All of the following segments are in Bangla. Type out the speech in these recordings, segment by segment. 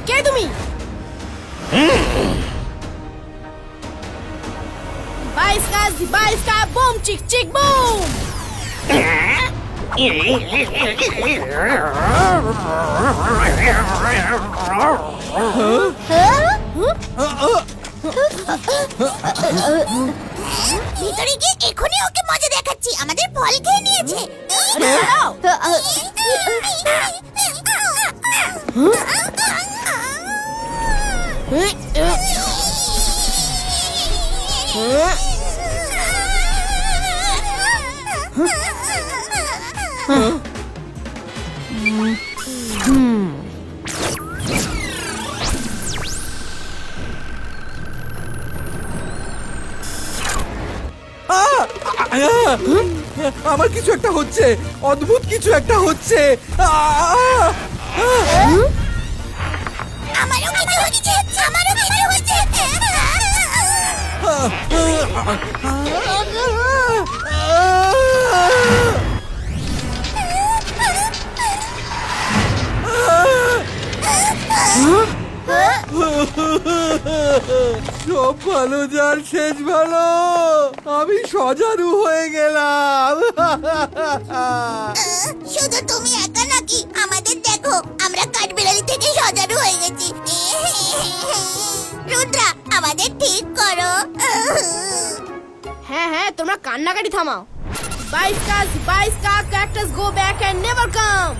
কে তুমি? বাইস্কা বুম চিক চিক বুম। ভিতরে গিয়ে এখনই ওকে মজা দেখাচ্ছি। আমাদের ফল খেয়ে নিয়েছে। আমার কিছু একটা হচ্ছে, অদ্ভুত কিছু একটা হচ্ছে। আমারও কিছু হচ্ছে, আমারও কিছু হচ্ছে। সব ভালো যার শেষ ভালো, আমি সজারু হয়ে গেলাম। শুধু তুমি একা নাকি? আমাদের দেখো, আমরা কাঠবিড়ালি থেকে সজারু হয়ে গেছি। রুদ্রা, আমাদের ঠিক করো। হ্যাঁ, তোমরা কান্নাকাটি থামাও। বাইস্কা cactus go back and never come.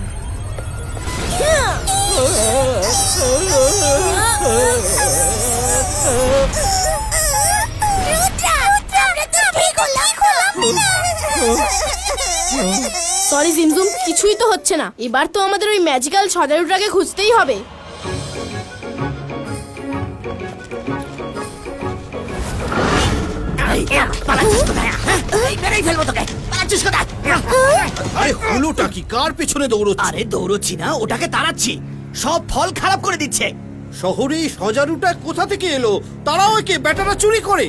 Sorry জিমজুম, কিছুই তো হচ্ছে না। এবার তো আমাদের ওই ম্যাজিক্যাল সজারুটাকে খুঁজতেই হবে। আরে হলোটা কি? কার পেছনে দৌড়চ্ছ? আরে দৌড়চ্ছি না, ওটাকে তাড়াচ্ছি। সব ফল খারাপ করে দিচ্ছে। শহরে সজারুটা কোথা থেকে এলো? তারাও একে ব্যাটারা চুরি করে।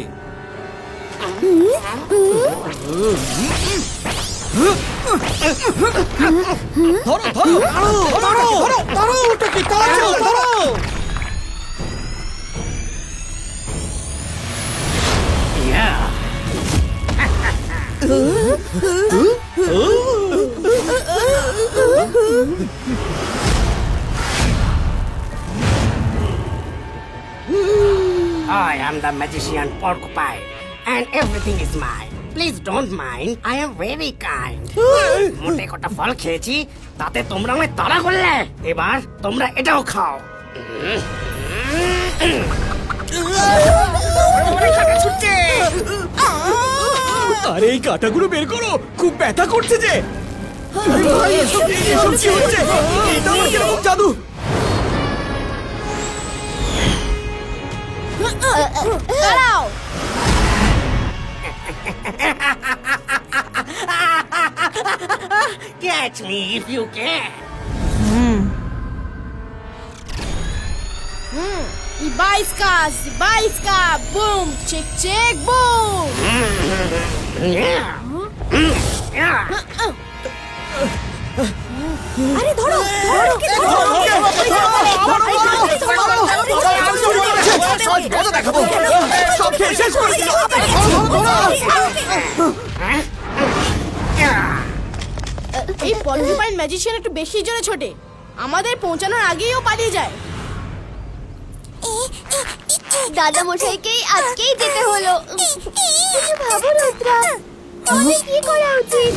ধরো ধরো ধরো ধরো তারাও ওটাকে, তারাও তারাও। I am the magician Porcupine, and everything is mine. Please don't mind. I am very kind. মোটে কটা ফল খেয়েছি, তাতে তোমরা আমায় তাড়া করলে। এবার তোমরা এটাও খাও। আরে এই কাঁটাগুলো বের করো, খুব ব্যথা করছে যে। এসব কি হচ্ছে? এটা আমার কিরকম জাদু? দাঁড়াও। Catch me if you can. বাইস্কা বুম চিক চিক বুম। আরে ধরো এই পর্কুপাইন ম্যাজিশিয়ান একটু বেশি জোরে ছোটে। আমাদের পৌঁছানোর আগেই ও পালিয়ে যায়। দাদা মশাইকেই আজকেই যেতে হলো। কিছু ভাবো রুদ্রা, আমাদের কি করা উচিত?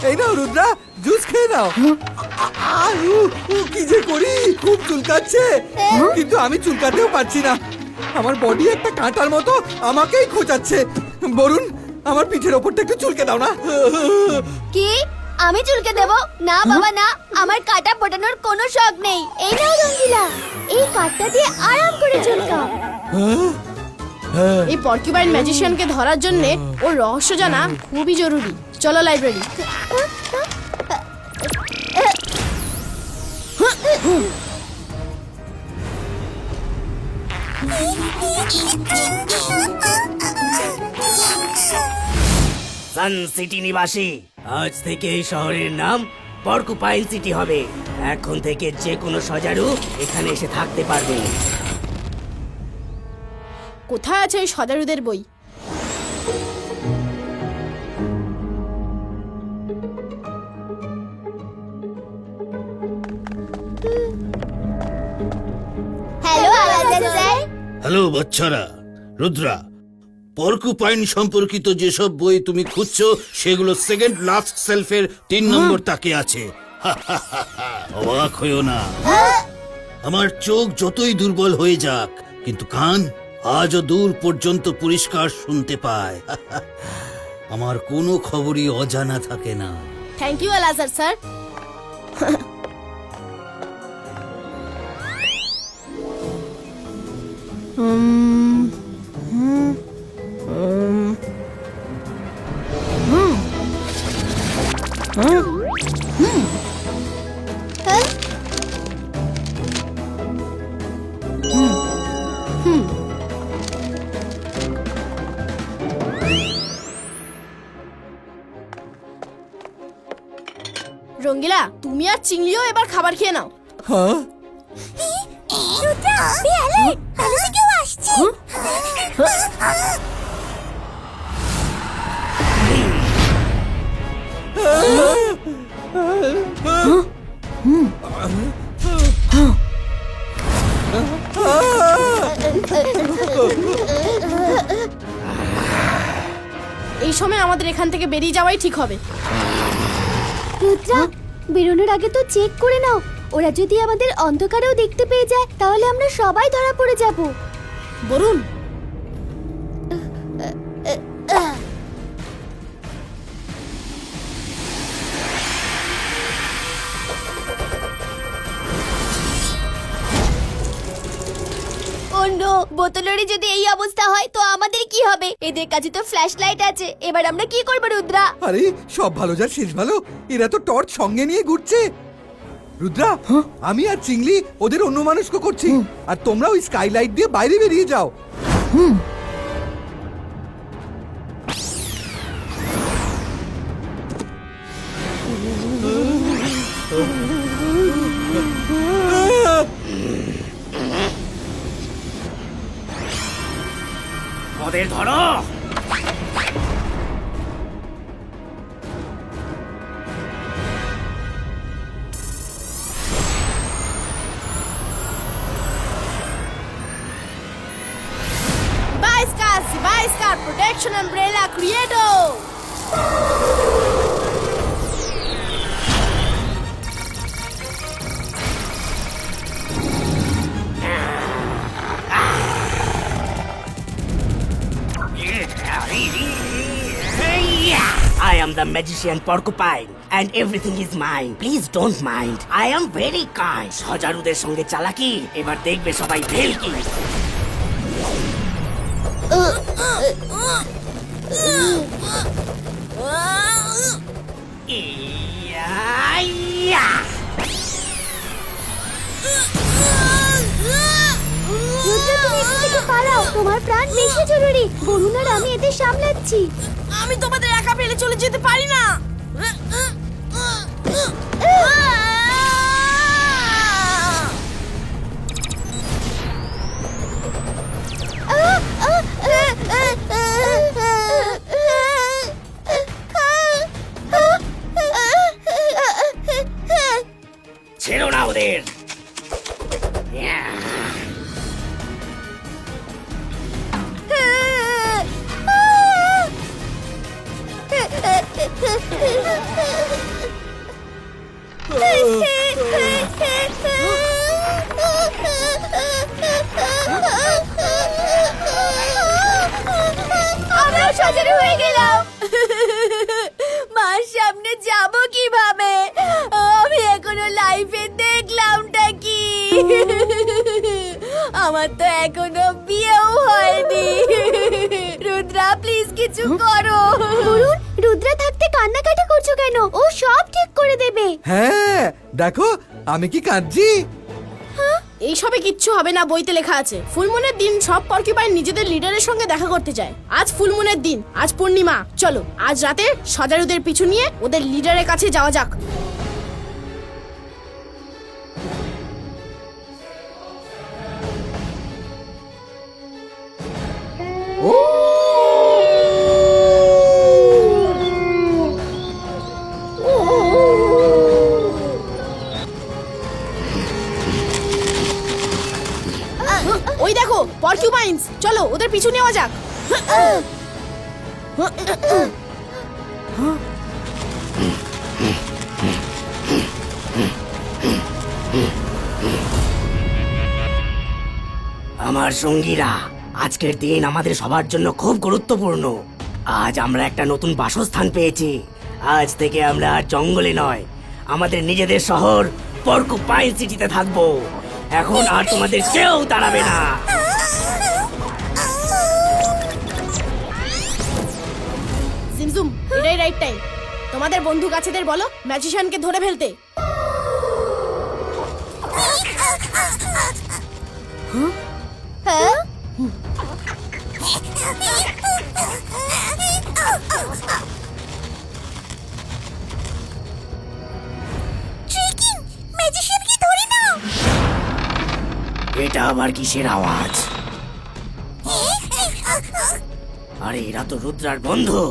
এই নাও রুদ্রা, জুস খেয়ে নাও। কি যে করি, খুব চুলকাচ্ছে, কিন্তু আমি চুলকাতেও পারছি না। আমার বডি একটা কাঁটার মতো আমাকেই খোঁচাচ্ছে। বরুণ, আমার পিঠের ওপরটা একটু চুলকে দাও না। কি? আমি চুলকে দেব? না বাবা না, আমার কাটা ফোটানোর কোনো শখ নেই। এই নাও রঙ্গিলা, এই কাটটা দিয়ে আরাম করে চুলকাও। এই পর্কুপাইন ম্যাজিশিয়ানকে ধরার জন্য ওর রহস্য জানা খুবই জরুরি। চলো লাইব্রেরি। সান সিটি নিবাসী, আজ থেকে এই শহরের নাম পর্কুপাইন সিটি হবে। এখন থেকে যে কোনো সজারু এখানে এসে থাকতে পারবে। কোথায় আছে ওই সজারুদের বই? হ্যালো আলাদা স্যার। হ্যালো বাচ্চারা, রুদ্রা, পর্কুপাইন সম্পর্কিত যেসব বই তুমি খুঁজছো সেগুলো সেকেন্ড লাস্ট সেলফের 3 নম্বর তাকে আছে। অবাক হইও না, আমার চোখ যতই দুর্বল হয়ে যাক, কিন্তু কান আজও দূর পর্যন্ত পরিষ্কার শুনতে পায়। আমার কোনো খবরই অজানা থাকে না। থ্যাংক ইউ আলাজার স্যার। রঙ্গিলা, তুমি আর চিংড়িও এবার খাবার খেয়ে নাও। হ্যাঁ, রুদ্রা, বেয়ালে, প্যালেসে কেউ আসছে। এই সময় আমাদের এখান থেকে বেরিয়ে যাওয়াই ঠিক হবে। রুদ্রা, বেরোনোর আগে তো চেক করে নাও। ওরা যদি আমাদের অন্ধকারেও দেখতে পেয়ে যায় তাহলে আমরা সবাই ধরা পড়ে যাব। বরুণ, অন্য বোতলেরই যদি এই অবস্থা হয় তো আমাদের কি হবে? এদের কাছে তো ফ্ল্যাশ লাইট আছে। এবার আমরা কি করব রুদ্রা? আরে সব ভালো যার শেষ ভালো, এরা তো টর্চ সঙ্গে নিয়ে ঘুরছে। রুদ্রা, আমি আর চিংলি ওদের অন্য মানুষকে করছি, আর তোমরা ওই স্কাইলাইট দিয়ে বাইরে বেরিয়ে যাও। ওদের ধরো। Baiscar Protection Umbrella Creato! I am the magician Porcupine and everything is mine. Please don't mind. I am very kind. সজারুদের সঙ্গে চালাকি এবার দেখবে সবাই ভেলকি। ইয়া! রুদ্রা, তুমি এখান থেকে পালাও। তোমার প্রাণ বেশি জরুরি। বরুণ আর আমি এদের সামলাচ্ছি। আমি তোমাদের একা ফেলে চলে যেতে পারি না। ছেড়ো না ওদের। আমরাও সজারু হয়ে গেলাম। মার সামনে যাব কিভাবে? আমি এখনো লাইফে দেখলামটা কি? আমার তো এখনো বিয়েও হয়নি। রুদ্রা, প্লিজ কিছু করো। বরুণ, রুদ্রা থাকতে কান্নাকাটি করছো কেন? ও সব ঠিক করে দেবে। হ্যাঁ, দেখো আমি কি কাঁদছি। এইসবে কিচ্ছু হবে না, বইতে লেখা আছে ফুলমুনের দিন সব পর্কিউপাইন নিজেদের লিডারের সঙ্গে দেখা করতে যায়। আজ ফুলমুনের দিন, আজ পূর্ণিমা। চলো আজ রাতে সজারুদের পিছু নিয়ে ওদের লিডারের কাছে যাওয়া যাক। ওই দেখো পর্কিউপাইন্স, চলো ওদের পিছু নেওয়া যাক। আমার সঙ্গীরা, আজকের দিন আমাদের সবার জন্য খুব গুরুত্বপূর্ণ। আজ আমরা একটা নতুন বাসস্থান পেয়েছি। আজ থেকে আমরা আর জঙ্গলে নয়, আমাদের নিজেদের শহর পর্কুপাইন সিটিতে থাকবো। এখন আর তোমাদের কেউ তাড়াবে না। জিমজুম, এটাই রাইট টাইম। তোমাদের বন্ধু কাছেদের বলো ম্যাজিশিয়ানকে ধরে ফেলতে। হ্যাঁ? এটা আবার কিসের আওয়াজ? আরে এরা তো রুদ্রার বন্ধু।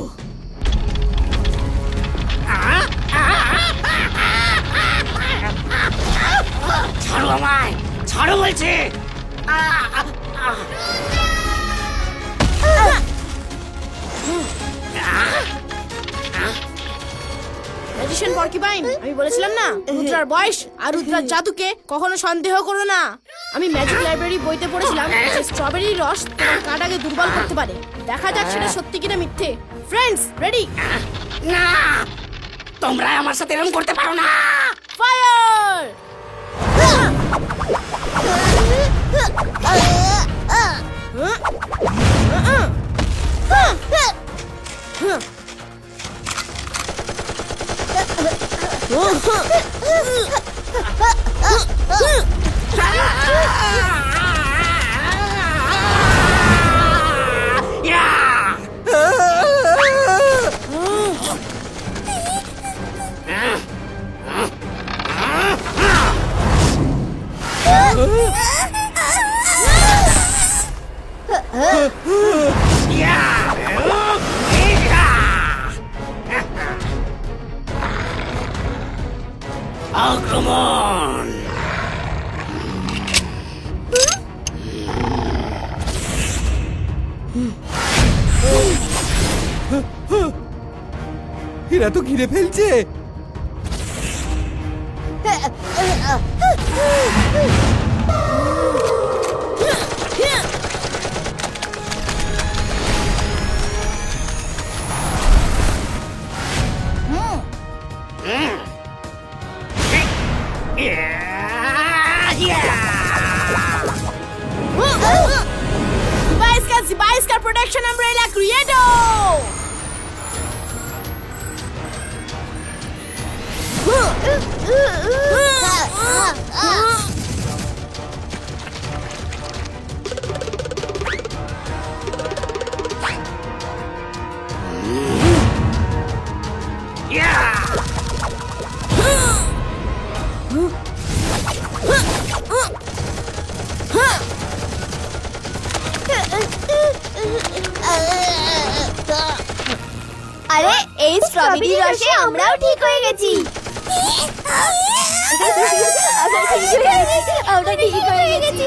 ছাড়ো আমায়, ছাড়ো বলছে। ম্যাজিশিয়ান পর্কিউপাইন, আমি বলেছিলাম না রুদ্রার বয়স আর রুদ্রার জাদুকে কখনো সন্দেহ করো না। আমি ম্যাজিক লাইব্রেরি বইতে পড়েছিলাম যে স্ট্রবেরির রস তোমার কাঁটাকে দুর্বল করতে পারে। দেখা যাক সেটা সত্যি কিনা মিথ্যে। Friends ready? না, তোমরা আমার সাথে এরকম করতে পারো না। ফায়ার! আক্রমণ! এরা তো ঘিরে ফেলছে। Zibaiscar Protection Umbrella Creato! আরে এই স্ট্রবেরি রসে আমরাও ঠিক হয়ে গেছি। আমরা ঠিক হয়ে গেছি।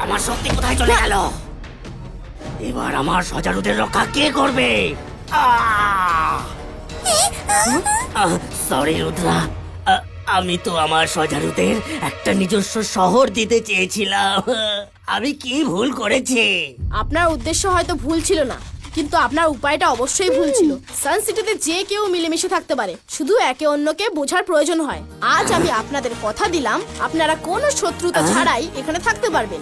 আমার শক্তি কোথায় চলে গেল? এবার আমার সজারুদের রক্ষা কে করবে? সরি রুদ্রা, আমি তো আমার সজারুদের একটা নিজস্ব শহর দিতে চেয়েছিলাম। আমি কি ভুল করেছি? আপনার উদ্দেশ্য হয়তো ভুল ছিল না, কিন্তু আপনার উপায়টা অবশ্যই ভুল ছিল। সান সিটিতে যে কেউ মিলেমিশে থাকতে পারে, শুধু একে অন্যকে বোঝার প্রয়োজন হয়। আজ আমি আপনাদের কথা দিলাম, আপনারা কোনো শত্রুতা ছাড়াই এখানে থাকতে পারবেন।